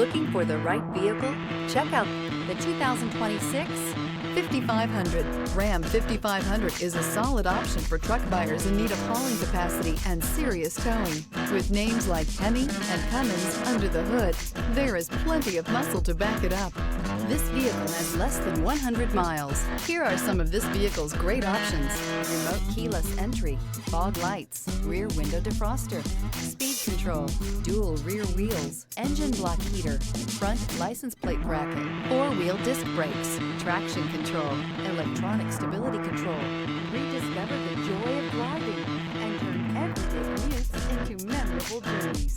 Looking for the right vehicle? Check out the 2026 5500. Ram 5500 is a solid option for truck buyers in need of hauling capacity and serious towing. With names like Hemi and Cummins under the hood, there is plenty of muscle to back it up. This vehicle has less than 100 miles. Here are some of this vehicle's great options: remote keyless entry, fog lights, rear window defroster, speed control, dual rear wheels, engine block heater, front license plate bracket, four-wheel disc brakes, traction control, electronic stability control. Rediscover the joy of driving and turn everyday commutes into memorable journeys.